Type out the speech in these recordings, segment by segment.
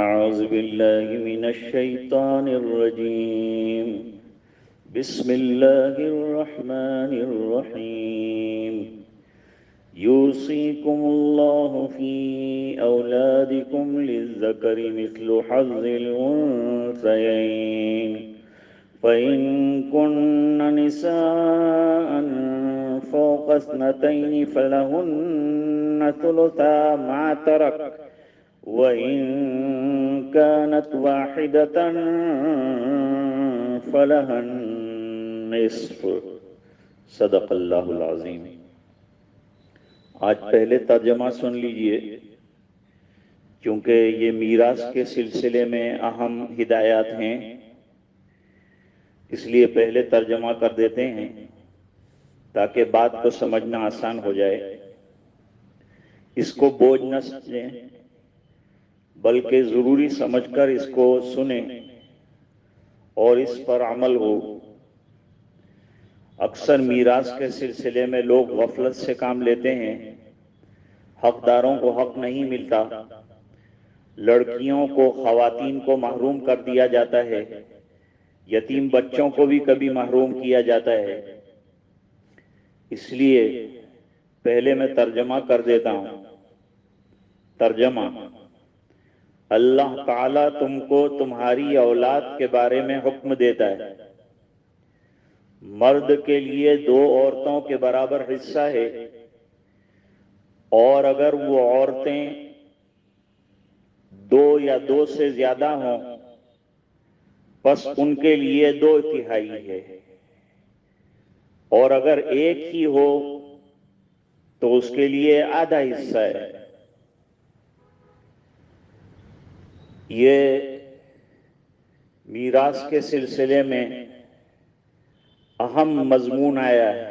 أعوذ بالله من الشيطان الرجيم. بسم الله الرحمن الرحيم. يوصيكم الله في أولادكم للذكر مثل حظ الأنثيين فإن كن نساء فوق اثنتين فلهن ثلثا ما ترك وإن كانت واحدة فلها النصف. صدق اللہ العظیم. آج پہلے ترجمہ سن لیجئے کیونکہ یہ میراث کے سلسلے میں اہم ہدایات ہیں، اس لیے پہلے ترجمہ کر دیتے ہیں تاکہ بات کو سمجھنا آسان ہو جائے. اس کو بوجھ نہ سمجھیں بلکہ ضروری سمجھ کر اس کو سنیں اور اس پر عمل ہو. اکثر میراث کے سلسلے میں لوگ غفلت سے کام لیتے ہیں. حقداروں کو حق نہیں ملتا، لڑکیوں کو، خواتین کو محروم کر دیا جاتا ہے، یتیم بچوں کو بھی کبھی محروم کیا جاتا ہے. اس لیے پہلے میں ترجمہ کر دیتا ہوں. ترجمہ: اللہ تعالیٰ تم کو تمہاری اولاد کے بارے میں حکم دیتا ہے. مرد کے لیے 2 عورتوں کے برابر حصہ ہے، اور اگر وہ عورتیں 2 یا 2 سے زیادہ ہوں پس ان کے لیے 2/3 ہے، اور اگر ایک ہی ہو تو اس کے لیے آدھا حصہ ہے. یہ میراث کے سلسلے میں اہم مضمون آیا ہے.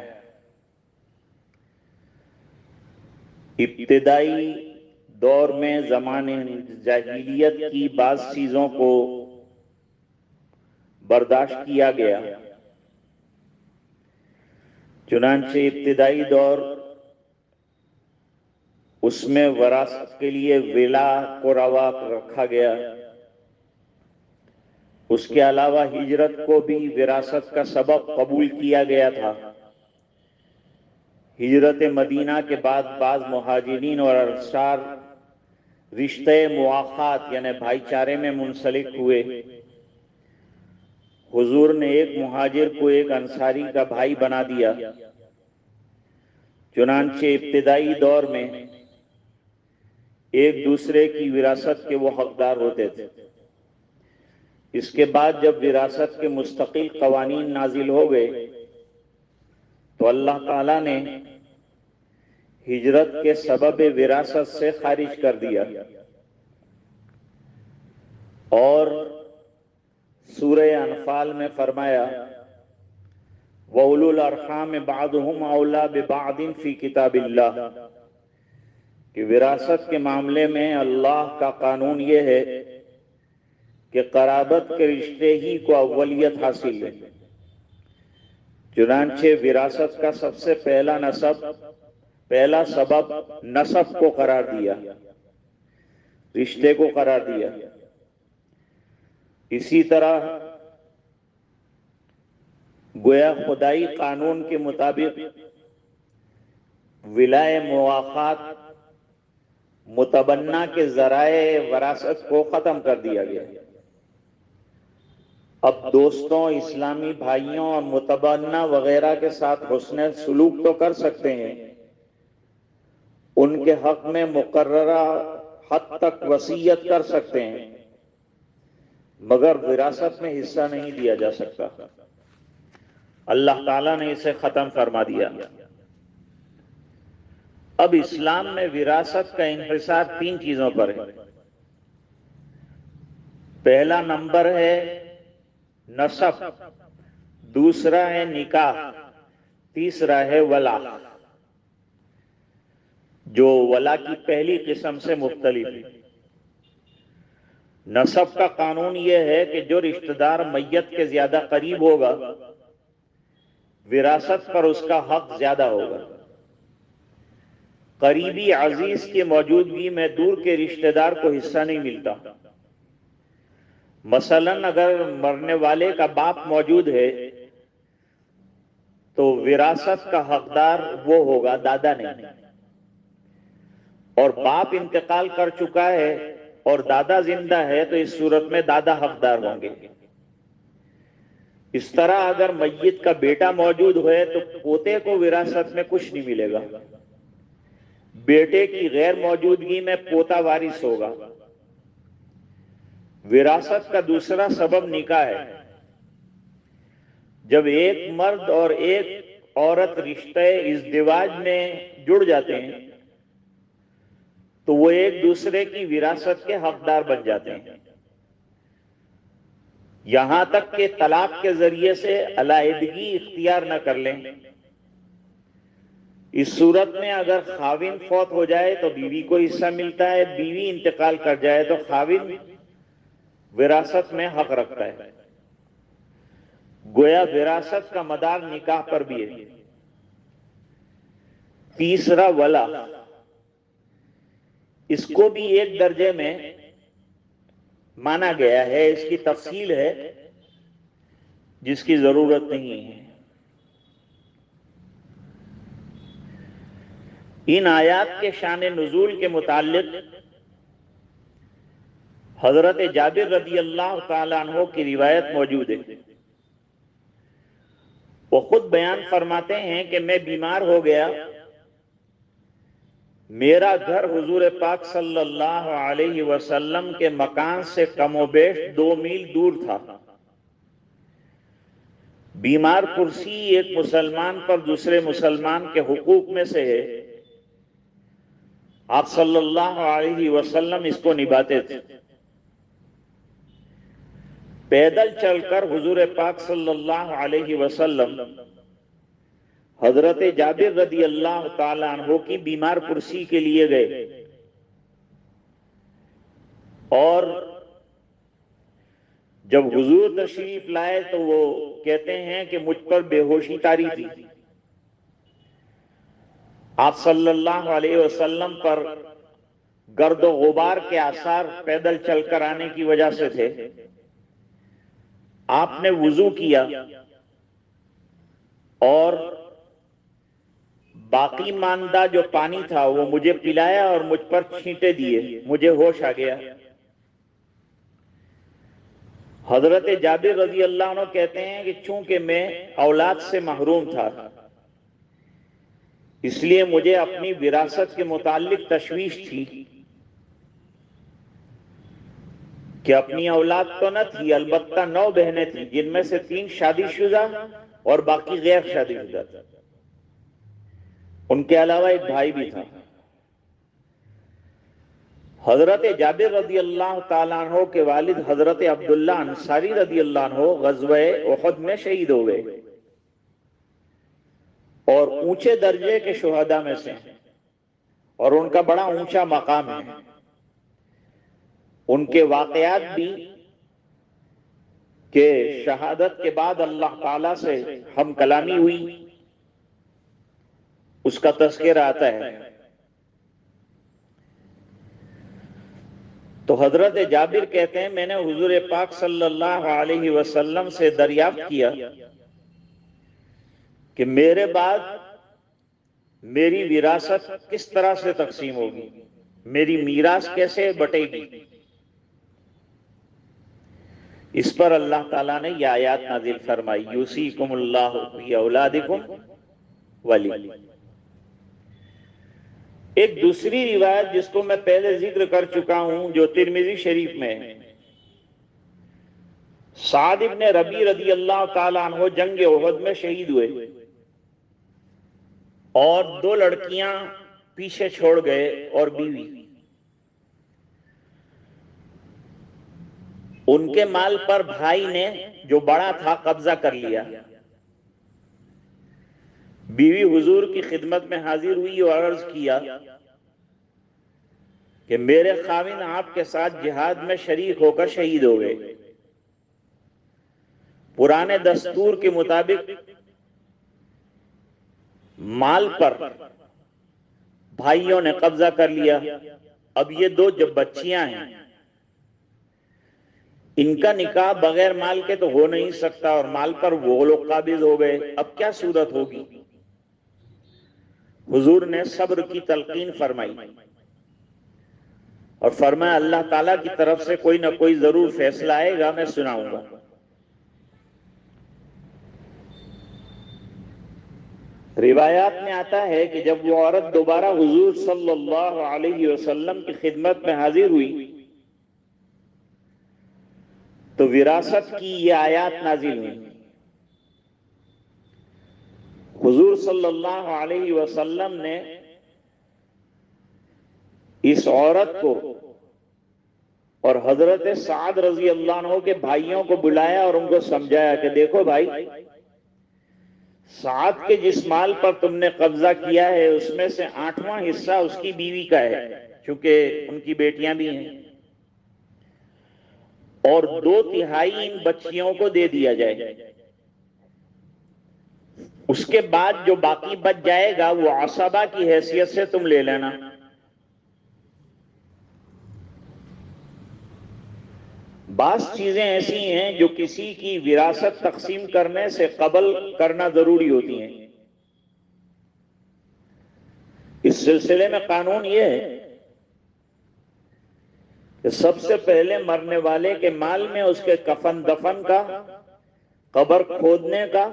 ابتدائی دور میں زمانے جاہلیت کی بعض چیزوں کو برداشت کیا گیا، چنانچہ ابتدائی دور اس میں وراثت کے لیے ولا کو روا رکھا گیا. اس کے علاوہ ہجرت کو بھی وراثت کا سبب قبول کیا گیا تھا. ہجرت مدینہ کے بعد بعض مہاجرین اور انصار رشتے مواخات یعنی بھائی چارے میں منسلک ہوئے. حضور نے ایک مہاجر کو ایک انصاری کا بھائی بنا دیا. چنانچہ ابتدائی دور میں ایک دوسرے کی وراثت کے وہ حقدار ہوتے تھے. اس کے بعد جب وراثت کے مستقل قوانین نازل ہو گئے تو اللہ تعالیٰ نے ہجرت کے سبب وراثت سے خارج کر دیا، اور سورہ انفال میں فرمایا وَأُولُو الْأَرْحَامِ بَعْضُهُمْ أَوْلَىٰ بِبَعْضٍ فِي كِتَابِ اللَّهِ، کہ وراثت کے معاملے میں اللہ کا قانون یہ ہے کہ قرابت کے رشتے ہی کو اولیت حاصل ہے. چنانچہ وراثت کا سب سے پہلا سبب نسب کو قرار دیا، رشتے کو قرار دیا. اسی طرح گویا خدائی قانون کے مطابق ولائے مواخات متبنہ کے ذرائع وراثت کو ختم کر دیا گیا. اب دوستوں، اسلامی بھائیوں اور متبنہ وغیرہ کے ساتھ حسن سلوک تو کر سکتے ہیں، ان کے حق میں مقررہ حد تک وصیت کر سکتے ہیں، مگر وراثت میں حصہ نہیں دیا جا سکتا. اللہ تعالیٰ نے اسے ختم فرما دیا. اب اسلام میں وراثت کا انحصار 3 چیزوں پر ہے. پہلا نمبر ہے نسب، دوسرا ہے نکاح، تیسرا ہے ولا، جو ولا کی پہلی قسم سے مختلف ہے. نسب کا قانون یہ ہے کہ جو رشتہ دار میت کے زیادہ قریب ہوگا وراثت پر اس کا حق زیادہ ہوگا. قریبی عزیز کی موجودگی میں دور کے رشتہ دار کو حصہ نہیں ملتا. مثلاً اگر مرنے والے کا باپ موجود ہے تو وراثت کا حقدار وہ ہوگا، دادا نہیں، اور باپ انتقال کر چکا ہے اور دادا زندہ ہے تو اس صورت میں دادا حقدار ہوں گے۔ اس طرح اگر میت کا بیٹا موجود ہوئے تو پوتے کو وراثت میں کچھ نہیں ملے گا، بیٹے کی غیر موجودگی میں پوتا وارث ہوگا۔ وراثت کا دوسرا سبب نکاح ہے۔ جب ایک مرد اور ایک عورت رشتے ازدواج میں جڑ جاتے ہیں تو وہ ایک دوسرے کی وراثت کے حقدار بن جاتے ہیں، یہاں تک کہ طلاق کے ذریعے سے علیحدگی اختیار نہ کر لیں۔ اس صورت میں اگر خاوند فوت ہو جائے تو بیوی کو حصہ ملتا ہے، بیوی انتقال کر جائے تو خاوند وراثت میں حق رکھتا ہے۔ گویا وراثت کا مدار نکاح پر بھی ہے۔ تیسرا ولا، اس کو بھی ایک درجے میں مانا گیا ہے، اس کی تفصیل ہے جس کی ضرورت نہیں ہے۔ ان آیات کے شان نزول کے متعلق حضرت جابر رضی اللہ تعالیٰ عنہ کی روایت موجود ہے۔ وہ خود بیان فرماتے ہیں کہ میں بیمار ہو گیا، میرا گھر حضور پاک صلی اللہ علیہ وسلم کے مکان سے کم و بیش 2 میل دور تھا۔ بیمار پرسی ایک مسلمان پر دوسرے مسلمان کے حقوق میں سے ہے، آپ صلی اللہ علیہ وسلم اس کو نبھاتے تھے۔ پیدل چل کر حضور پاک صلی اللہ علیہ وسلم حضرت جابر رضی اللہ تعالیٰ عنہ کی بیمار پرسی کے لیے گئے، اور جب حضور تشریف لائے تو وہ کہتے ہیں کہ مجھ پر بے ہوشی طاری تھی۔ آپ صلی اللہ علیہ وسلم پر گرد و غبار کے آثار پیدل چل کر آنے کی وجہ سے تھے۔ آپ نے وضو کیا اور باقی ماندہ جو پانی تھا وہ مجھے پلایا اور مجھ پر چھینٹے دیے، مجھے ہوش آ گیا۔ حضرت جابر رضی اللہ عنہ کہتے ہیں کہ چونکہ میں اولاد سے محروم تھا اس لیے مجھے اپنی وراثت کے متعلق تشویش تھی کہ اپنی اولاد تو نہ تھی، البتہ 9 بہنیں تھیں جن میں سے 3 شادی شدہ اور باقی غیر شادی شدہ تھا، ان کے علاوہ ایک بھائی بھی تھا۔ حضرت جابر رضی اللہ تعالیٰ عنہ کے والد حضرت عبداللہ انصاری رضی اللہ عنہ غزوہ احد میں شہید ہو گئے اور اونچے درجے کے شہداء میں سے ہیں، اور ان کا بڑا اونچا مقام ہے۔ ان کے واقعات بھی کہ شہادت کے بعد اللہ تعالیٰ سے ہم کلامی ہوئی، اس کا تذکرہ آتا ہے۔ تو حضرت جابر کہتے ہیں میں نے حضور پاک صلی اللہ علیہ وسلم سے دریافت کیا کہ میرے بعد میری وراثت کس طرح سے تقسیم ہوگی، میری میراث کیسے بٹے گی۔ اس پر اللہ تعالیٰ نے یہ آیات نازل فرمائی، یوصیکم اللہ فی اولادکم ولی۔ ایک دوسری روایت جس کو میں پہلے ذکر کر چکا ہوں جو ترمذی شریف میں ہے، سعد ابن ربیع رضی اللہ تعالیٰ عنہ جنگ احد میں شہید ہوئے اور 2 لڑکیاں پیچھے چھوڑ گئے اور بیوی۔ ان کے مال پر بھائی نے جو بڑا تھا قبضہ کر لیا۔ بیوی حضور کی خدمت میں حاضر ہوئی اور عرض کیا کہ میرے خاوند آپ کے ساتھ جہاد میں شریک ہو کر شہید ہو گئے، پرانے دستور کے مطابق مال پر بھائیوں نے قبضہ کر لیا، اب یہ 2 جب بچیاں ہیں ان کا نکاح بغیر مال کے تو ہو نہیں سکتا، اور مال پر وہ لوگ قابض ہو گئے، اب کیا صورت ہوگی؟ حضور نے صبر کی تلقین فرمائی اور فرمایا اللہ تعالیٰ کی طرف سے کوئی نہ کوئی ضرور فیصلہ آئے گا، میں سناؤں گا۔ روایات میں آتا ہے کہ جب وہ عورت دوبارہ حضور صلی اللہ علیہ وسلم کی خدمت میں حاضر ہوئی تو وراثت کی یہ آیات نازل ہوئی۔ حضور صلی اللہ علیہ وسلم نے اس عورت کو اور حضرت سعد رضی اللہ عنہ کے بھائیوں کو بلایا اور ان کو سمجھایا کہ دیکھو بھائی، سعد کے جس مال پر تم نے قبضہ کیا ہے اس میں سے 8واں حصہ اس کی بیوی کا ہے، چونکہ ان کی بیٹیاں بھی ہیں، اور 2/3 ان بچیوں کو دے دیا جائے۔ اس کے بعد جو باقی بچ جائے گا وہ عصبہ کی حیثیت سے تم لے لینا۔ بعض چیزیں ایسی ہیں جو کسی کی وراثت تقسیم کرنے سے قبل کرنا ضروری ہوتی ہیں۔ اس سلسلے میں قانون یہ ہے کہ سب سے پہلے مرنے والے کے مال میں اس کے کفن دفن کا، قبر کھودنے کا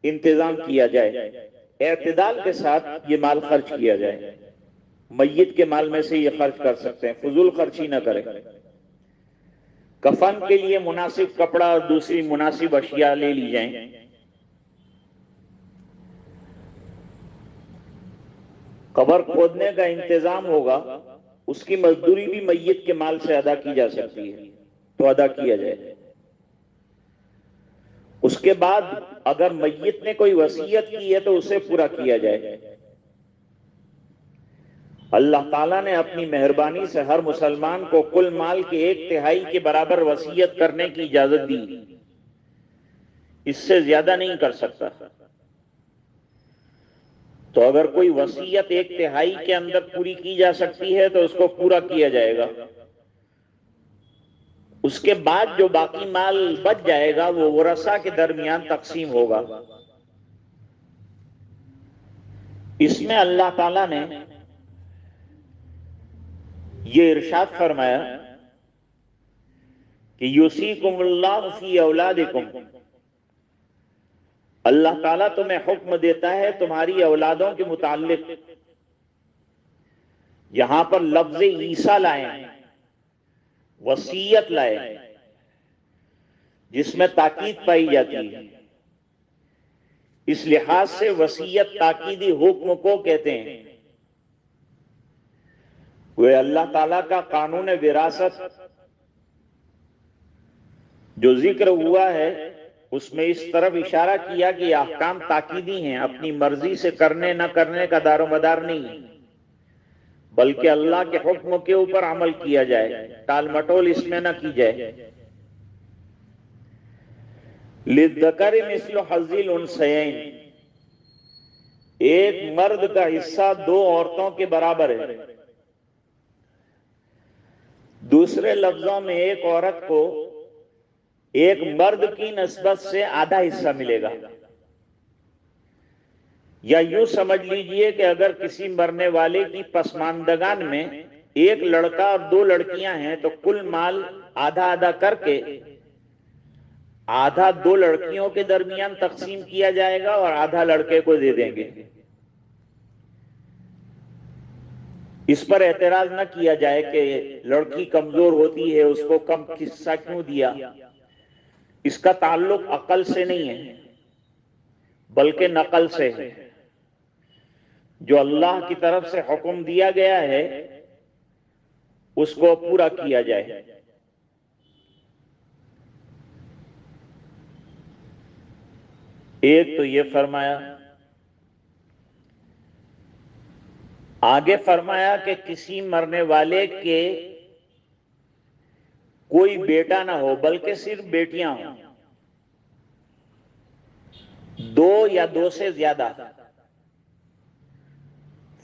انتظام کیا جائے، اعتدال کے ساتھ یہ مال خرچ کیا جائے۔ میت کے مال میں سے یہ خرچ کر سکتے ہیں، فضول خرچی نہ کریں۔ کفن کے لیے مناسب کپڑا اور دوسری مناسب اشیاء لے لی جائیں۔ قبر کھودنے کا انتظام ہوگا، اس کی مزدوری بھی میت کے مال سے ادا کی جا سکتی ہے تو ادا کیا جائے۔ اس کے بعد اگر میت نے کوئی وصیت کی ہے تو اسے پورا کیا جائے۔ اللہ تعالیٰ نے اپنی مہربانی سے ہر مسلمان کو کل مال کے 1/3 کے برابر وصیت کرنے کی اجازت دی، اس سے زیادہ نہیں کر سکتا۔ تو اگر کوئی وصیت 1/3 کے اندر پوری کی جا سکتی ہے تو اس کو پورا کیا جائے گا۔ اس کے بعد جو باقی مال بچ جائے گا وہ ورثاء کے درمیان تقسیم ہوگا۔ اس میں اللہ تعالیٰ نے یہ ارشاد فرمایا کہ یوصیکم اللہ فی اولادکم، اللہ تعالیٰ تمہیں حکم دیتا ہے تمہاری اولادوں کے متعلق۔ یہاں پر لفظ عیسیٰ لائے، وصیت لائے، جس میں تاکید پائی جاتی ہے۔ اس لحاظ سے وصیت تاکیدی حکم کو کہتے ہیں۔ وہ اللہ تعالیٰ کا قانون وراثت جو ذکر ہوا ہے اس میں اس طرف اشارہ کیا کہ یہ احکام تاکیدی ہیں، اپنی مرضی سے کرنے نہ کرنے کا دار و مدار نہیں، بلکہ اللہ کے حکم کے اوپر عمل کیا جائے، ٹال مٹول اس میں نہ کی جائے۔ للذکر مثل حظ الانثیین، ایک مرد کا حصہ 2 عورتوں کے برابر ہے۔ دوسرے لفظوں میں ایک عورت کو ایک مرد کی نسبت سے آدھا حصہ ملے گا، یا یوں سمجھ لیجئے کہ اگر کسی مرنے والے کی پسماندگان میں ایک لڑکا اور 2 لڑکیاں ہیں تو کل مال آدھا آدھا کر کے آدھا 2 لڑکیوں کے درمیان تقسیم کیا جائے گا اور آدھا لڑکے کو دے دیں گے۔ اس پر اعتراض نہ کیا جائے کہ لڑکی کمزور ہوتی ہے اس کو کم حصہ کیوں دیا۔ اس کا تعلق عقل سے نہیں ہے بلکہ نقل سے ہے۔ جو اللہ کی طرف سے حکم دیا گیا ہے اس کو پورا کیا جائے۔ ایک تو یہ فرمایا، آگے فرمایا کہ کسی مرنے والے کے کوئی بیٹا نہ ہو بلکہ صرف بیٹیاں ہوں، 2 یا 2 سے زیادہ۔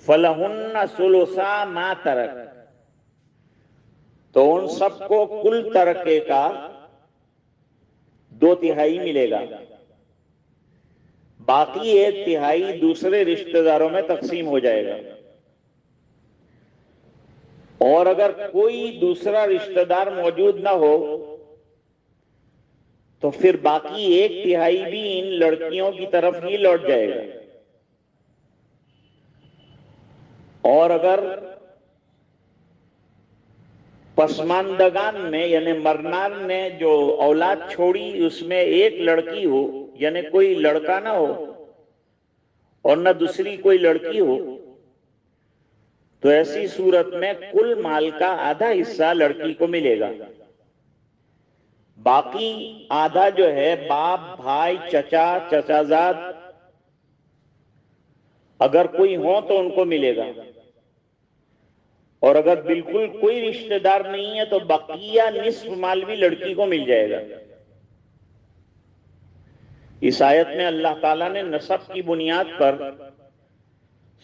فَلَهُنَّ ثُلُثَا مَا تَرَكَ، تو ان سب کو کل ترکے کا 2/3 ملے گا، باقی 1/3 دوسرے رشتہ داروں میں تقسیم ہو جائے گا۔ اور اگر کوئی دوسرا رشتہ دار موجود نہ ہو تو پھر باقی 1/3 بھی ان لڑکیوں کی طرف ہی لوٹ جائے گا۔ اور اگر پسماندگان میں یعنی مرنار نے جو اولاد چھوڑی اس میں ایک لڑکی ہو، یعنی کوئی لڑکا نہ ہو اور نہ دوسری کوئی لڑکی ہو، تو ایسی صورت میں کل مال کا آدھا حصہ لڑکی کو ملے گا، باقی آدھا جو ہے باپ، بھائی، چچا، چچا زاد اگر کوئی ہو تو ان کو ملے گا، اور اگر بالکل کوئی رشتہ دار نہیں ہے تو بقیہ نصف مال بھی لڑکی کو مل جائے گا۔ اس آیت میں اللہ تعالیٰ نے نسب کی بنیاد پر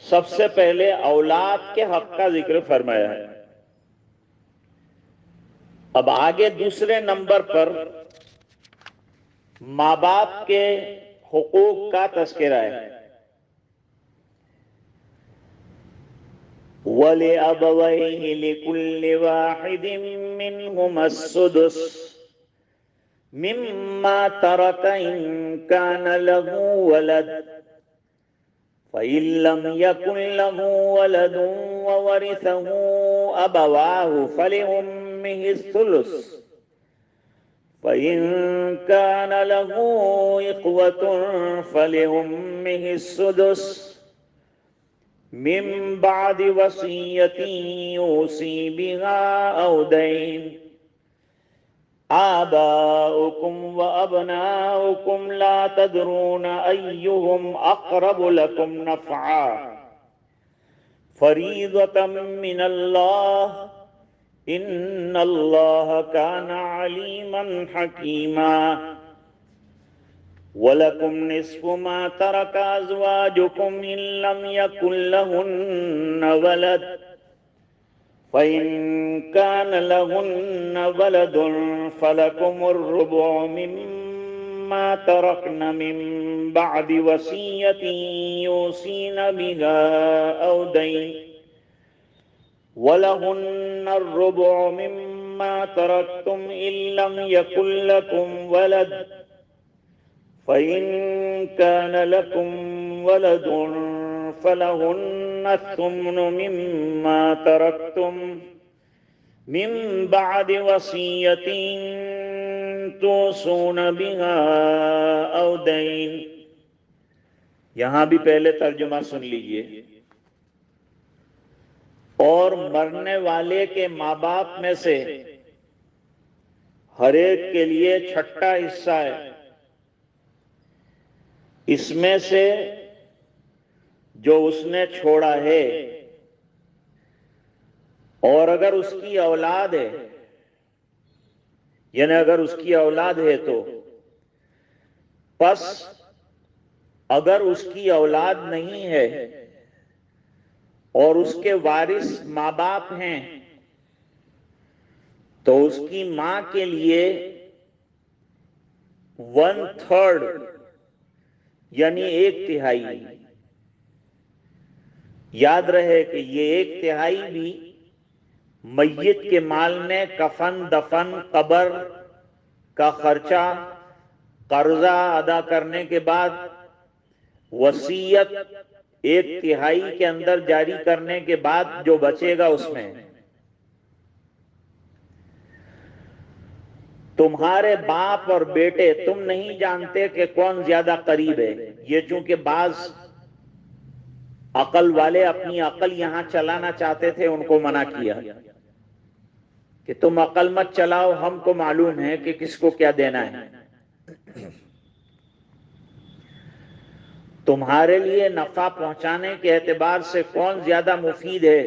سب سے پہلے اولاد کے حق کا ذکر فرمایا ہے۔ اب آگے دوسرے نمبر پر ماں باپ کے حقوق کا تذکرہ ہے۔ وَلِأَبَوَيْهِ لِكُلِّ وَاحِدٍ مِّنْهُمَا السُّدُسُ مِمَّا تَرَكَ إِن كَانَ لَهُ وَلَدٌ فَإِن لَّمْ يَكُن لَّهُ وَلَدٌ وَوَرِثَهُ أَبَوَاهُ فَلِأُمِّهِ الثُّلُثُ فَإِن كَانَ لَهُ إِخْوَةٌ فَلِأُمِّهِ السُّدُسُ من بعد وصية يوصي بها أو دين آباؤكم وأبناؤكم لا تدرون أيهم أقرب لكم نفعا فريضة من الله إن الله كان عليما حكيما وَلَكُمْ نِصْفُ مَا تَرَكَ أَزْوَاجُكُمْ إِن لَّمْ يَكُن لَّهُنَّ وَلَدٌ فَإِن كَانَ لَهُنَّ وَلَدٌ فَلَكُمُ الرُّبُعُ مِمَّا تَرَكْنَ مِن بَعْدِ وَصِيَّةٍ يُوصِينَ بِهَا أَوْ دَيْنٍ وَلَهُنَّ الرُّبُعُ مِمَّا تَرَكْتُمْ إِن لَّمْ يَكُن لَّكُمْ وَلَدٌ فَإِن كَانَ لَكُمْ وَلَدٌ فَلَهُنَّ الثُّمُنُ مِمَّا تَرَكْتُمْ مِن بَعْدِ وَصِيَّةٍ تُوصُونَ بِهَا أَوْ دَيْنٍ۔ یہاں بھی پہلے ترجمہ سن لیجئے۔ اور مرنے والے کے ماں باپ میں سے ہر ایک کے لیے چھٹا حصہ ہے، اس میں سے جو اس نے چھوڑا ہے، اور اگر اس کی اولاد ہے، یعنی اگر اس کی اولاد ہے تو پس اگر اس کی اولاد نہیں ہے اور اس کے وارث ماں باپ ہیں تو اس کی ماں کے لیے 1/3 یعنی 1/3، یاد رہے کہ یہ 1/3 بھی میت کے مال میں کفن، دفن، قبر کا خرچہ، قرضہ ادا کرنے کے بعد وصیت 1/3 کے اندر جاری کرنے کے بعد جو بچے گا اس میں تمہارے باپ اور بیٹے تم نہیں جانتے کہ کون زیادہ قریب ہے۔ یہ چونکہ بعض عقل والے اپنی عقل یہاں چلانا چاہتے تھے، ان کو منع کیا کہ تم عقل مت چلاؤ، ہم کو معلوم ہے کہ کس کو کیا دینا ہے۔ تمہارے لیے نفع پہنچانے کے اعتبار سے کون زیادہ مفید ہے،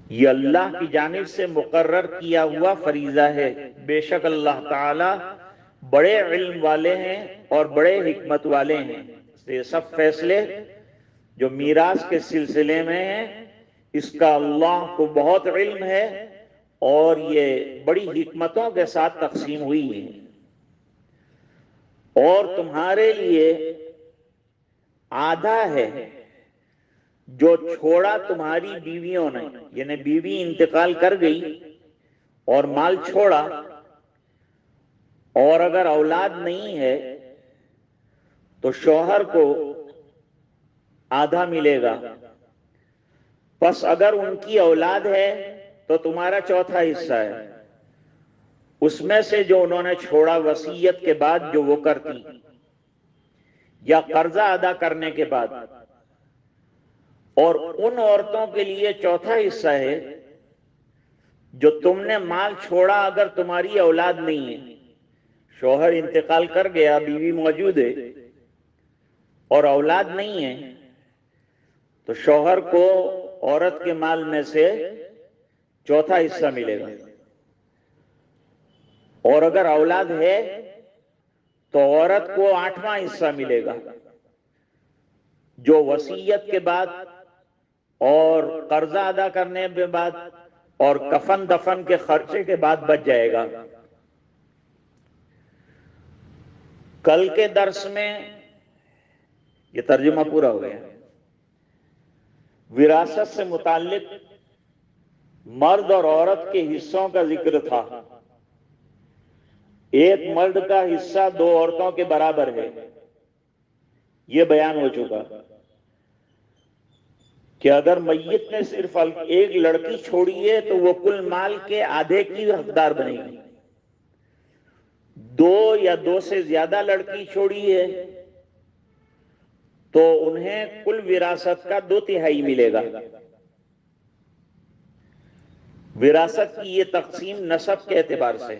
یہ اللہ کی جانب سے مقرر کیا ہوا فریضہ ہے۔ بے شک اللہ تعالی بڑے علم والے ہیں اور بڑے حکمت والے ہیں۔ یہ سب فیصلے جو میراث کے سلسلے میں ہیں، اس کا اللہ کو بہت علم ہے اور یہ بڑی حکمتوں کے ساتھ تقسیم ہوئی ہے، اور تمہارے لیے آدھا ہے جو چھوڑا تمہاری بیویوں نے، یعنی بیوی انتقال کر گئی اور مال چھوڑا، اور اگر اولاد نہیں ہے تو شوہر کو آدھا ملے گا، پس اگر ان کی اولاد ہے تو تمہارا چوتھا حصہ ہے، اس میں سے جو انہوں نے چھوڑا وصیت کے بعد جو وہ کرتی یا قرضہ ادا کرنے کے بعد، اور ان عورتوں کے لیے چوتھا حصہ ہے جو تم نے مال چھوڑا اگر تمہاری اولاد نہیں ہے، شوہر انتقال کر گیا، بیوی موجود ہے اور اولاد نہیں ہے، تو شوہر کو عورت کے مال میں سے چوتھا حصہ ملے گا، اور اگر اولاد ہے تو عورت کو آٹھواں حصہ ملے گا، جو وصیت کے بعد اور قرضہ ادا کرنے کے بعد اور کفن دفن کے خرچے کے بعد بچ جائے گا۔ کل کے درس میں یہ ترجمہ پورا ہو گیا، وراثت سے متعلق مرد اور عورت کے حصوں کا ذکر تھا۔ ایک مرد کا حصہ دو عورتوں کے برابر ہے، یہ بیان ہو چکا کہ اگر میت نے صرف ایک لڑکی چھوڑی ہے تو وہ کل مال کے آدھے کی حقدار بنے گی، دو یا دو سے زیادہ لڑکی چھوڑی ہے تو انہیں کل وراثت کا 2/3 ملے گا۔ وراثت کی یہ تقسیم نسب کے اعتبار سے،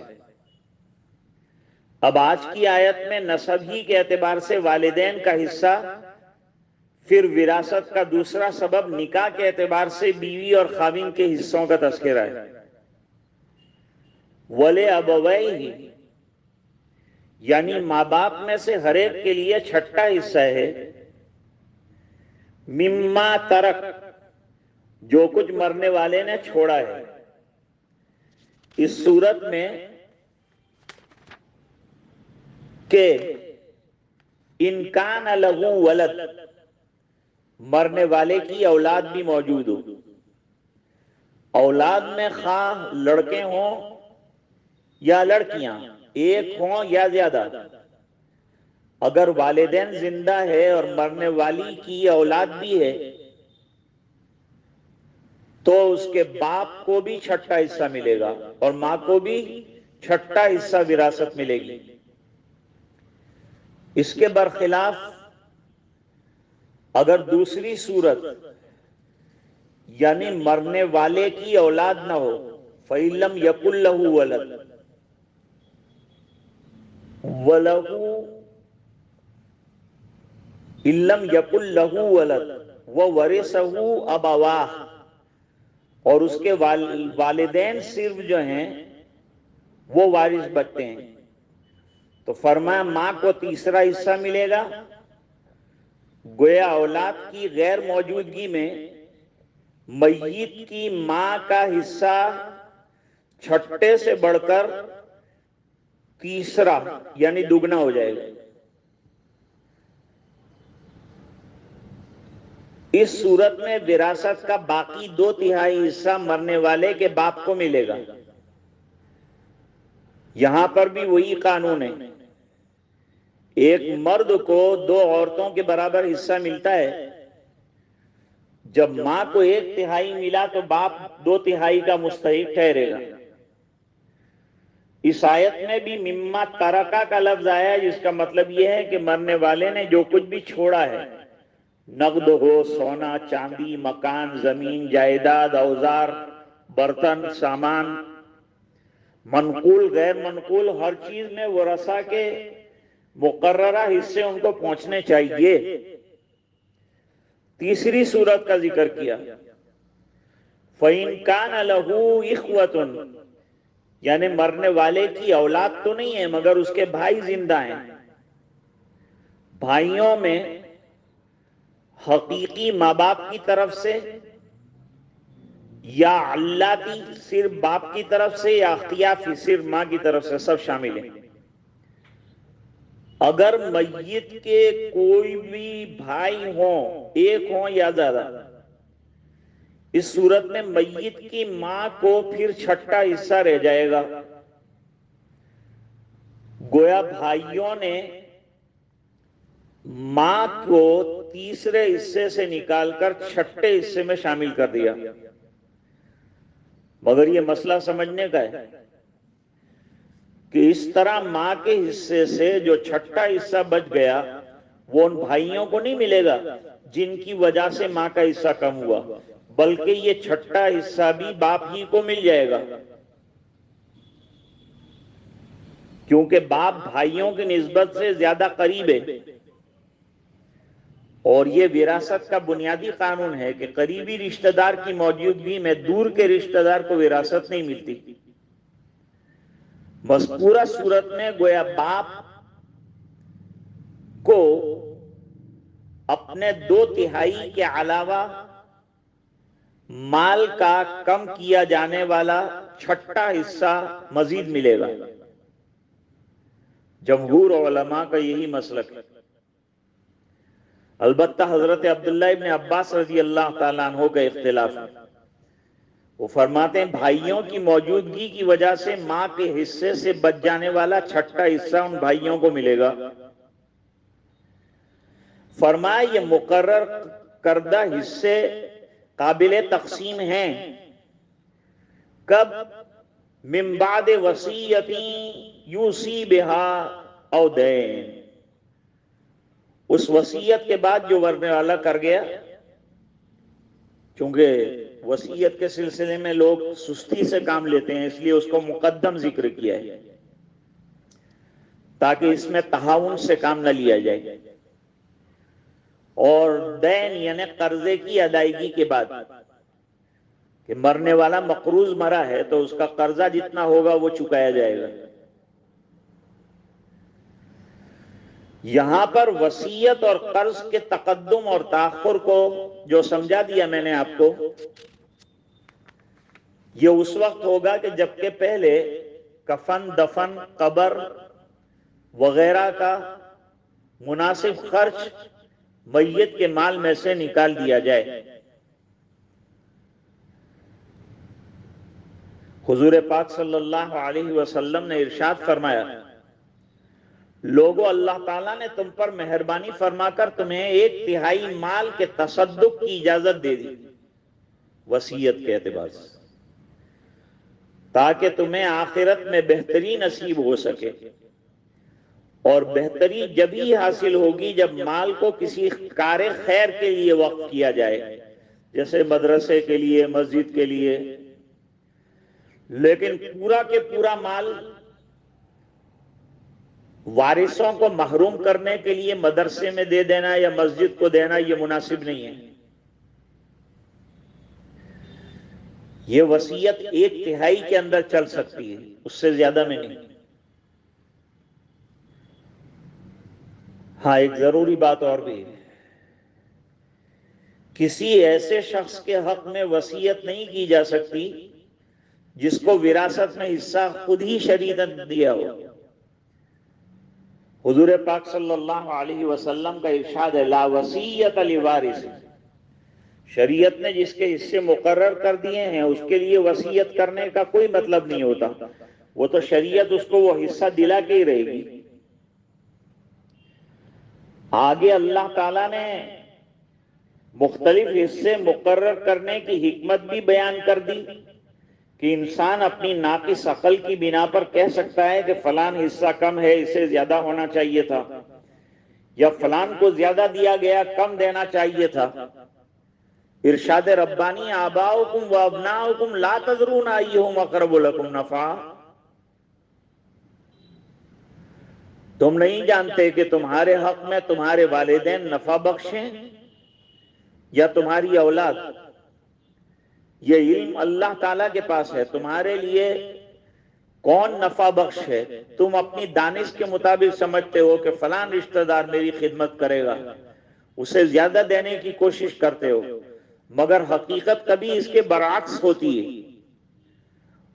اب آج کی آیت میں نسب ہی کے اعتبار سے والدین کا حصہ، پھر وراثت کا دوسرا سبب نکاح کے اعتبار سے بیوی اور خاوند کے حصوں کا تذکرہ ہے۔ وَلِأَبَوَيْهِ، یعنی ماں باپ میں سے ہر ایک کے لیے چھٹا حصہ ہے، مما ترک، جو کچھ مرنے والے نے چھوڑا ہے۔ اس صورت میں کہ انکان لہو ولد، مرنے والے کی اولاد بھی موجود ہو، اولاد میں خواہ لڑکے ہوں یا لڑکیاں، ایک ہوں یا زیادہ، اگر والدین زندہ ہے اور مرنے والی کی اولاد بھی ہے تو اس کے باپ کو بھی چھٹا حصہ ملے گا اور ماں کو بھی چھٹا حصہ وراثت ملے گی۔ اس کے برخلاف اگر دوسری صورت یعنی مرنے والے کی اولاد نہ ہو، فَإِن لَمْ يَكُن لَهُ وَلَدٌ وَلَهُ إِن لَمْ يَكُن لَهُ وَلَدٌ وَوَرِثَهُ أَبَوَاهُ، اور اس کے والدین صرف جو ہیں وہ وارث بچتے ہیں، تو فرمایا ماں کو تیسرا حصہ ملے گا، گویا اولاد کی غیر موجودگی میں میت کی ماں کا حصہ چھٹے سے بڑھ کر تیسرا یعنی دگنا ہو جائے گا۔ اس صورت میں وراثت کا باقی 2/3 حصہ مرنے والے کے باپ کو ملے گا۔ یہاں پر بھی وہی قانون ہے، ایک مرد کو 2 عورتوں کے برابر حصہ ملتا ہے، جب ماں کو 1/3 ملا تو باپ 2/3 کا مستحق ٹھہرے گا۔ اس آیت میں بھی مما ترکا کا لفظ آیا ہے، جس کا مطلب یہ ہے کہ مرنے والے نے جو کچھ بھی چھوڑا ہے، نقد ہو، سونا چاندی، مکان، زمین، جائیداد، اوزار، برتن، سامان، منقول غیر منقول، ہر چیز میں ورثہ کے مقررہ حصے ان کو پہنچنے چاہیے۔ تیسری صورت کا ذکر کیا، فَإِن كَانَ لَهُ إِخْوَةٌ، یعنی مرنے والے کی اولاد تو نہیں ہے مگر اس کے بھائی زندہ ہیں، بھائیوں میں حقیقی ماں باپ کی طرف سے یا علاتی صرف باپ کی طرف سے، یا اختیافی صرف ماں کی طرف سے، سب شامل ہیں۔ اگر میت کے کوئی بھی بھائی ہوں، ایک ہوں یا زیادہ، اس صورت میں میت کی ماں کو پھر چھٹا حصہ رہ جائے گا۔ گویا بھائیوں نے ماں کو تیسرے حصے سے نکال کر چھٹے حصے میں شامل کر دیا، مگر یہ مسئلہ سمجھنے کا ہے کہ اس طرح ماں کے حصے سے جو چھٹا حصہ بچ گیا وہ ان بھائیوں کو نہیں ملے گا جن کی وجہ سے ماں کا حصہ کم ہوا، بلکہ یہ چھٹا حصہ بھی باپ ہی کو مل جائے گا، کیونکہ باپ بھائیوں کی نسبت سے زیادہ قریب ہے، اور یہ وراثت کا بنیادی قانون ہے کہ قریبی رشتہ دار کی موجودگی میں دور کے رشتہ دار کو وراثت نہیں ملتی۔ مذکورہ صورت میں گویا باپ کو اپنے 2/3 کے علاوہ مال کا کم کیا جانے والا چھٹا حصہ مزید ملے گا۔ جمہور علماء کا یہی مسلک ہے۔ البتہ حضرت عبداللہ ابن عباس رضی اللہ تعالیٰ عنہ کا اختلاف ہے، وہ فرماتے ہیں بھائیوں کی موجودگی کی وجہ سے ماں کے حصے سے بچ جانے والا چھٹا حصہ ان بھائیوں کو ملے گا۔ فرمایا یہ مقرر کردہ حصے قابل تقسیم ہیں، کب؟ من بعد وصیت یوصی بہا او دین، اس وصیت کے بعد جو مرنے والا کر گیا، چونکہ وصیت کے سلسلے میں لوگ سستی سے کام لیتے ہیں اس لیے اس کو مقدم ذکر کیا ہے تاکہ اس میں تہاون سے کام نہ لیا جائے، اور دین یعنی قرضے کی ادائیگی کے بعد، کہ مرنے والا مقروض مرا ہے تو اس کا قرضہ جتنا ہوگا وہ چکایا جائے گا۔ یہاں پر وصیت اور قرض کے تقدم اور تاخر کو جو سمجھا دیا میں نے آپ کو، یہ اس وقت ہوگا کہ جبکہ پہلے کفن، دفن، قبر وغیرہ کا مناسب خرچ میت کے مال میں سے نکال دیا جائے۔ حضور پاک صلی اللہ علیہ وسلم نے ارشاد فرمایا، لوگو اللہ تعالیٰ نے تم پر مہربانی فرما کر تمہیں 1/3 مال کے تصدق کی اجازت دے دی وصیت کے اعتبار سے، تاکہ تمہیں آخرت میں بہتری نصیب ہو سکے، اور بہتری جبھی حاصل ہوگی جب مال کو کسی کار خیر کے لیے وقف کیا جائے، جیسے مدرسے کے لیے، مسجد کے لیے۔ لیکن پورا کے پورا مال وارثوں کو محروم کرنے کے لیے مدرسے میں دے دینا یا مسجد کو دینا یہ مناسب نہیں ہے۔ یہ وصیت 1/3 کے اندر چل سکتی ہے، اس سے زیادہ میں نہیں۔ ہاں ایک ضروری بات اور بھی ہے، کسی ایسے شخص کے حق میں وصیت نہیں کی جا سکتی جس کو وراثت میں حصہ خود ہی شریعت نے دیا ہو۔ حضور پاک صلی اللہ علیہ وسلم کا ارشاد ہے، لا وصیت لوارث، شریعت نے جس کے حصے مقرر کر دیے ہیں اس کے لیے وصیت کرنے کا کوئی مطلب نہیں ہوتا، وہ تو شریعت اس کو وہ حصہ دلا کے ہی رہے گی۔ آگے اللہ تعالیٰ نے مختلف حصے مقرر کرنے کی حکمت بھی بیان کر دی کہ انسان اپنی ناقص عقل کی بنا پر کہہ سکتا ہے کہ فلان حصہ کم ہے، اسے زیادہ ہونا چاہیے تھا، یا فلان کو زیادہ دیا گیا، کم دینا چاہیے تھا۔ ارشاد ربانی، آباؤکم و ابناؤکم لا تدرون ایہم اقرب لکم نفعا، تم نہیں جانتے کہ تمہارے حق میں تمہارے والدین نفع بخشیں یا تمہاری اولاد۔ یہ علم اللہ تعالیٰ کے پاس ہے، تمہارے لیے کون نفع بخش ہے تم اپنی دانش کے مطابق سمجھتے ہو کہ فلان رشتہ دار میری خدمت کرے گا، اسے زیادہ دینے کی کوشش کرتے ہو، مگر حقیقت کبھی اس کے برعکس ہوتی ہے.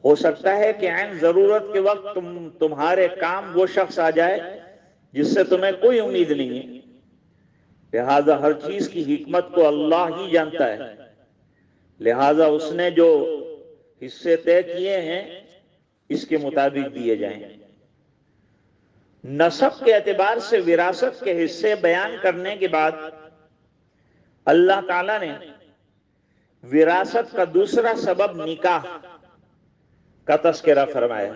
ہو سکتا ہے کہ عین ضرورت کے وقت تمہارے کام وہ شخص آ جائے جس سے تمہیں کوئی امید نہیں ہے. لہذا ہر چیز کی حکمت کو اللہ ہی جانتا ہے. لہذا اس نے جو حصے طے کیے ہیں اس کے مطابق دیے جائیں. نسب کے اعتبار سے وراثت کے حصے بیان کرنے کے بعد اللہ تعالیٰ نے وراثت کا دوسرا سبب نکاح کا تذکرہ فرمایا.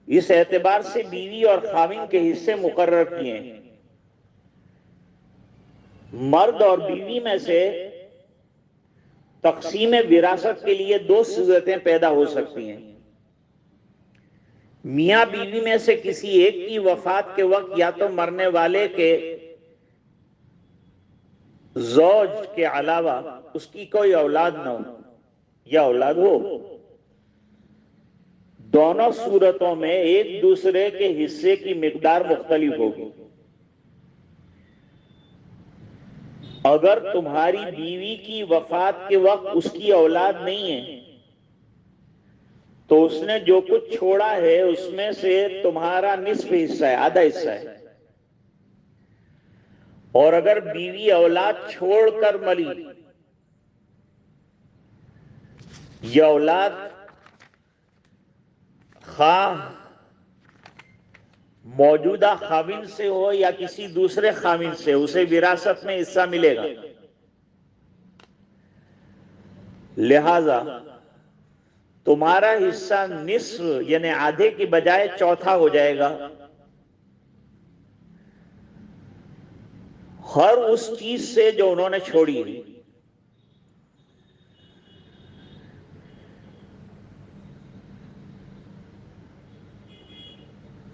اس اعتبار سے بیوی اور خاوند کے حصے مقرر کیے ہیں. مرد اور بیوی میں سے تقسیم وراثت کے لیے دو صورتیں پیدا ہو سکتی ہیں. میاں بیوی میں سے کسی ایک کی وفات کے وقت یا تو مرنے والے کے زوج کے علاوہ اس کی کوئی اولاد نہ ہو یا اولاد ہو. دونوں صورتوں میں ایک دوسرے کے حصے کی مقدار مختلف ہوگی. اگر تمہاری بیوی کی وفات کے وقت اس کی اولاد نہیں ہے تو اس نے جو کچھ چھوڑا ہے اس میں سے تمہارا نصف حصہ ہے، آدھا حصہ ہے. اور اگر بیوی اولاد چھوڑ کر مری، یہ اولاد خواہ موجودہ خاوند سے ہو یا کسی دوسرے خاوند سے، اسے وراثت میں حصہ ملے گا. لہذا تمہارا حصہ نصف یعنی آدھے کی بجائے چوتھا ہو جائے گا. ہر اس چیز سے جو انہوں نے چھوڑی ہے.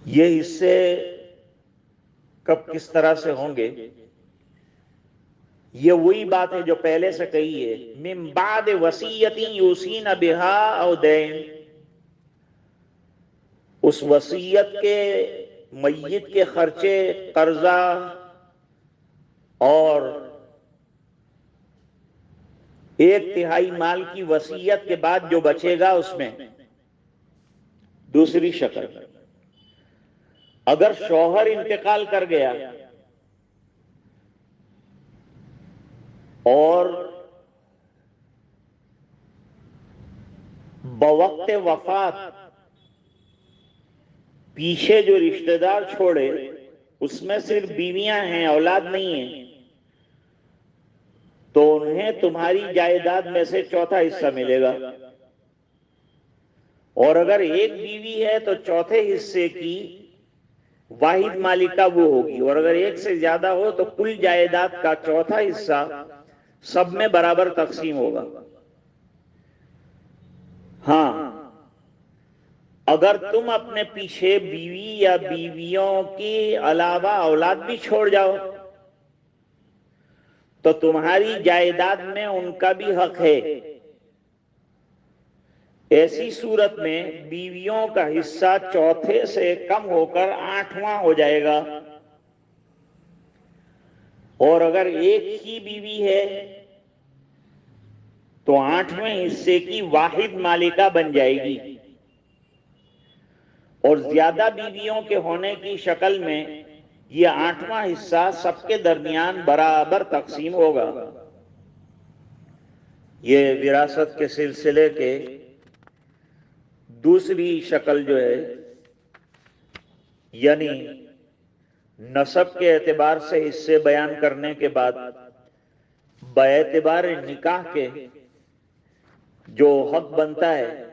یہ حصے کب کس طرح سے ہوں گے؟ یہ وہی بات ہے جو پہلے سے کہی ہے، من بعد وصیت یوصین بها او دین. اس وصیت کے، میت کے خرچے، قرضہ اور 1/3 مال کی وصیت کے بعد جو بچے گا اس میں دوسری شکل. اگر شوہر انتقال کر گیا اور بوقت وفات پیچھے جو رشتہ دار چھوڑے اس میں صرف بیویاں ہیں، اولاد نہیں ہیں، تو انہیں تمہاری جائیداد میں سے چوتھا حصہ ملے گا. اور اگر ایک بیوی ہے تو چوتھے حصے کی واحد مالکہ وہ ہوگی، اور اگر ایک سے زیادہ ہو تو کل جائیداد کا چوتھا حصہ سب میں برابر تقسیم ہوگا. ہاں، اگر تم اپنے پیچھے بیوی یا بیویوں کی علاوہ اولاد بھی چھوڑ جاؤ تو تمہاری جائیداد میں ان کا بھی حق ہے. ایسی صورت میں بیویوں کا حصہ چوتھے سے کم ہو کر 8واں ہو جائے گا. اور اگر ایک ہی بیوی ہے تو 8ویں حصے کی واحد مالکہ بن جائے گی. اور زیادہ بیویوں کے ہونے کی شکل میں یہ 8واں حصہ سب کے درمیان برابر تقسیم ہوگا. یہ وراثت کے سلسلے کے دوسری شکل جو ہے، یعنی نسب کے اعتبار سے حصے بیان کرنے کے بعد باعتبار نکاح کے جو حق بنتا ہے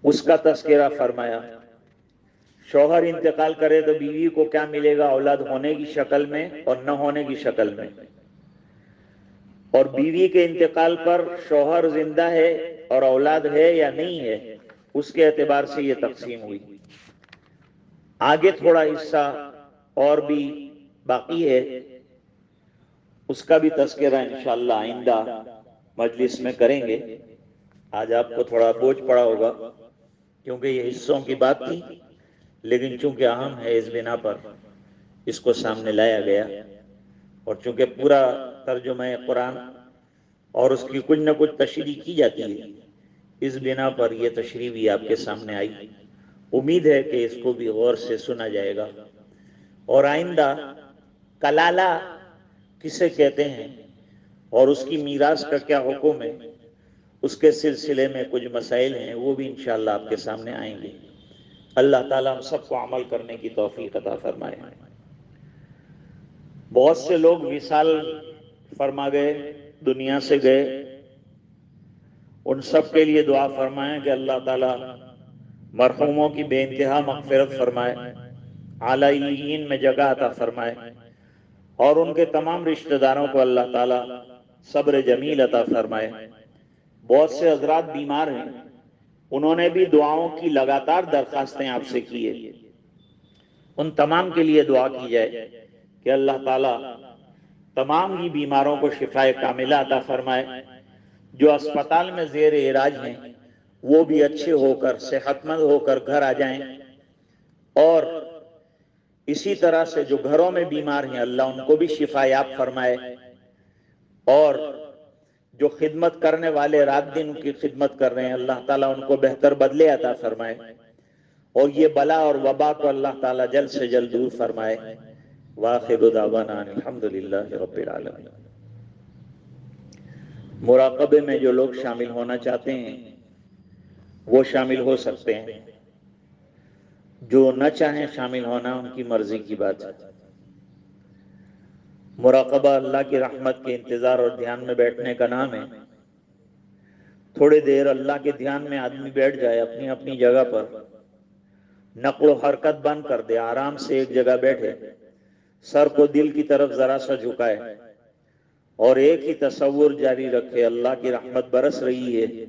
اس کا تذکرہ فرمایا. شوہر انتقال کرے تو بیوی کو کیا ملے گا؟ اولاد ہونے کی شکل میں اور نہ ہونے کی شکل میں. اور بیوی کے انتقال پر شوہر زندہ ہے اور اولاد ہے یا نہیں ہے اس کے اعتبار سے یہ تقسیم ہوئی. آگے تھوڑا حصہ اور بھی باقی ہے، اس کا بھی تذکرہ انشاءاللہ آئندہ مجلس میں کریں گے. آج آپ کو تھوڑا بوجھ پڑا ہوگا کیونکہ یہ حصوں کی بات تھی، لیکن چونکہ اہم ہے اس بنا پر اس کو سامنے لایا گیا. اور چونکہ پورا ترجمہ قرآن اور اس کی کچھ نہ کچھ تشریح کی جاتی ہے، اس بنا پر یہ تشریح بھی آپ کے سامنے آئی۔ امید ہے کہ اس کو بھی غور سے سنا جائے گا، اور آئندہ کلالہ کسے کہتے ہیں اور اس کی میراث کا کیا حکم ہے، اس کے سلسلے میں کچھ مسائل ہیں، وہ بھی انشاءاللہ آپ کے سامنے آئیں گے۔ اللہ تعالیٰ ہم سب کو عمل کرنے کی توفیق عطا فرمائے۔ بہت سے لوگ وصال فرما گئے، دنیا سے گئے، ان سب کے لیے دعا فرمائیں کہ اللہ تعالیٰ مرحوموں کی بے انتہا مغفرت فرمائے، اعلیٰ علیین میں جگہ عطا فرمائے، اور ان کے تمام رشتہ داروں کو اللہ تعالیٰ صبر جمیل عطا فرمائے۔ بہت سے حضرات بیمار ہیں، انہوں نے بھی دعاؤں کی لگاتار درخواستیں آپ سے کی ہے، ان تمام کے لیے دعا کی جائے کہ اللہ تعالیٰ تمام ہی بیماروں کو شفاء کاملہ عطا فرمائے۔ جو اسپتال میں زیر علاج ہیں وہ بھی اچھے ہو کر صحت مند ہو کر گھر آ جائیں، اور اسی طرح سے جو گھروں میں بیمار ہیں اللہ ان کو بھی شفا یاب فرمائے، اور جو خدمت کرنے والے رات دن کی خدمت کر رہے ہیں اللہ تعالیٰ ان کو بہتر بدلے عطا فرمائے، اور یہ بلا اور وبا کو اللہ تعالیٰ جلد سے جلد دور فرمائے۔ وآخر دعوانا ان الحمدللہ رب العالمین۔ مراقبے میں جو لوگ شامل ہونا چاہتے ہیں وہ شامل ہو سکتے ہیں، جو نہ چاہیں شامل ہونا ان کی مرضی کی بات ہے۔ مراقبہ اللہ کی رحمت کے انتظار اور دھیان میں بیٹھنے کا نام ہے۔ تھوڑی دیر اللہ کے دھیان میں آدمی بیٹھ جائے اپنی اپنی جگہ پر، نقل و حرکت بند کر دے، آرام سے ایک جگہ بیٹھے، سر کو دل کی طرف ذرا سا جھکائے اور ایک ہی تصور جاری رکھے، اللہ کی رحمت برس رہی ہے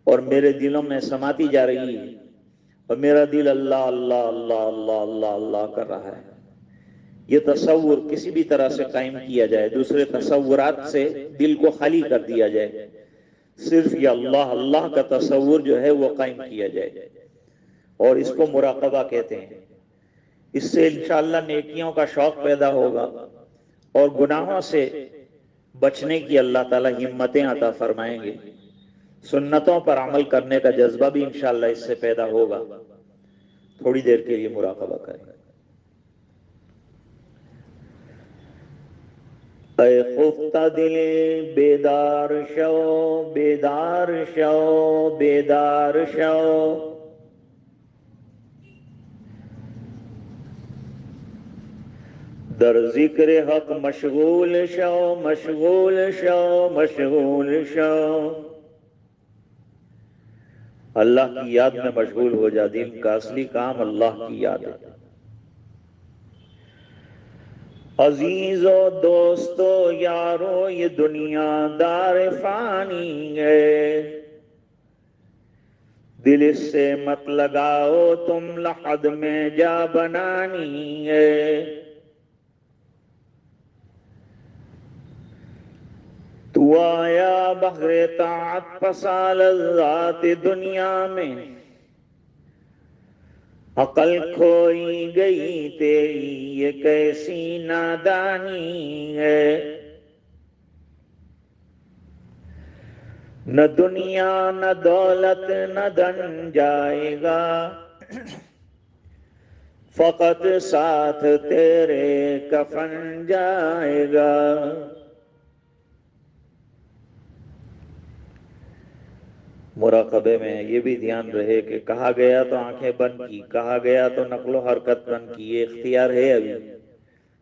اور میرے دلوں میں سماتی جا رہی ہے، اور میرا دل اللہ اللہ اللہ اللہ اللہ اللہ کر رہا ہے۔ یہ تصور کسی بھی طرح سے قائم کیا جائے، دوسرے تصورات سے دل کو خالی کر دیا جائے، صرف یہ اللہ اللہ کا تصور جو ہے وہ قائم کیا جائے، اور اس کو مراقبہ کہتے ہیں۔ اس سے انشاءاللہ نیکیوں کا شوق پیدا ہوگا اور گناہوں سے بچنے کی اللہ تعالی ہمتیں عطا فرمائیں گے، سنتوں پر عمل کرنے کا جذبہ بھی انشاءاللہ اس سے پیدا ہوگا۔ تھوڑی دیر کے لیے مراقبہ کریں۔ اے خفتہ دل بیدار شو، بیدار شو، بیدار شو، در ذکر حق مشغول شو، مشغول شو، مشغول شو۔ اللہ کی یاد میں مشغول ہو جا، دل کا اصلی کام اللہ کی یاد ہے۔ عزیز و دوستو یارو یہ دنیا دار فانی ہے، دل اس سے مت لگاؤ تم لحد میں جا بنانی ہے۔ تو آیا بحر طاعت پسال ذات دنیا میں، عقل کھوئی گئی تیری یہ کیسی نادانی ہے۔ نہ دنیا نہ دولت نہ دھن جائے گا، فقط ساتھ تیرے کفن جائے گا۔ مراقبے میں یہ بھی دھیان رہے کہ کہا گیا تو آنکھیں بند کی، کہا گیا تو نقل و حرکت بند کی، یہ اختیار ہے ابھی،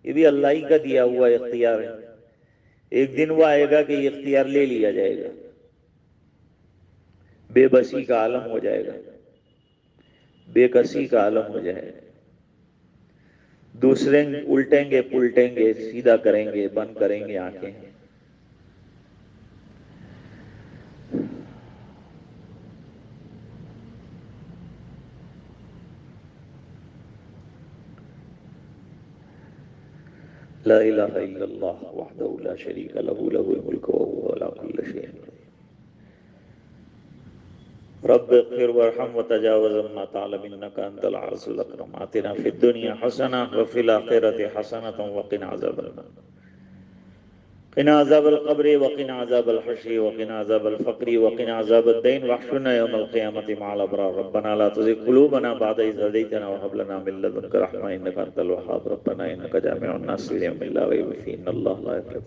یہ بھی اللہ ہی کا دیا ہوا اختیار ہے۔ ایک دن وہ آئے گا کہ یہ اختیار لے لیا جائے گا، بے بسی کا عالم ہو جائے گا، بے کسی کا عالم ہو جائے گا، دوسرے الٹیں گے پلٹیں گے، سیدھا کریں گے، بند کریں گے آنکھیں۔ لا الہ الا اللہ وحدہ لا شریک لہ لہ الملک وہو علی کل شیء قدیر۔ رب اغفر وارحم وتجاوز عما تعلم انک انت العزیز الاکرم، آتنا فی الدنیا حسنہ وفی الآخرۃ حسنۃ وقنا عذاب النار۔ قنا عذاب القبر وقنا عذاب الحشر وقنا عذاب الفقر وقنا عذاب الدين واحشرنا يوم القيامة مع الأبرار ربنا لا تزغ قلوبنا بعد إذ هديتنا وهب لنا من لدنك رحمة إنك أنت الوهاب ربنا إنك جامع الناس ليوم لا ريب فيه إن الله لا يخلف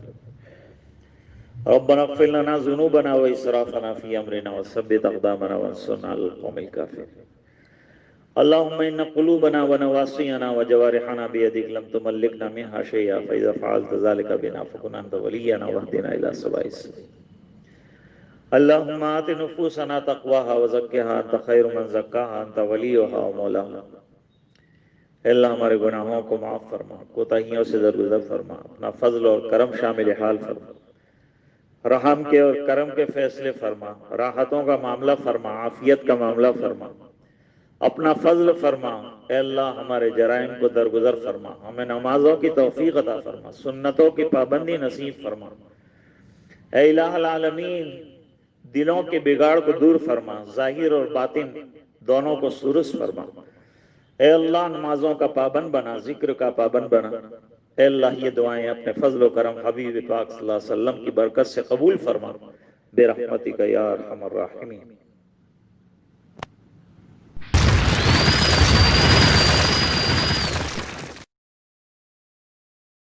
ربنا اغفر لنا ذنوبنا وإسرافنا في أمرنا وثبت أقدامنا وانصرنا على القوم الكافرين اللهم إن قلوبنا ونواصينا وجوارحنا بيدك لم تملكنا منها شيئا فإذا فعلت ذلك بنا فكن أنت ولينا واهدنا إلى سواء السبيل اللهم آت نفوسنا تقواها وزكها أنت خير من زكاها أنت وليها ومولاها اے اللہ ہمارے گناہوں کو معاف فرما کوتاہیوں سے درگزر فرما اپنا فضل اور کرم شامل حال فرما رحم کے اور کرم کے فیصلے فرما راحتوں کا معاملہ فرما عافیت کا معاملہ فرما اپنا فضل فرما اے اللہ ہمارے جرائم کو درگزر فرما ہمیں نمازوں کی توفیق عطا فرما سنتوں کی پابندی نصیب فرما اے الہ العالمین دلوں کے بگاڑ کو دور فرما ظاہر اور باطن دونوں کو سرس فرما اے اللہ نمازوں کا پابند بنا ذکر کا پابند بنا اے اللہ یہ دعائیں اپنے فضل و کرم حبیب پاک صلی اللہ علیہ وسلم کی برکت سے قبول فرما برحمتک یا ارحم الراحمین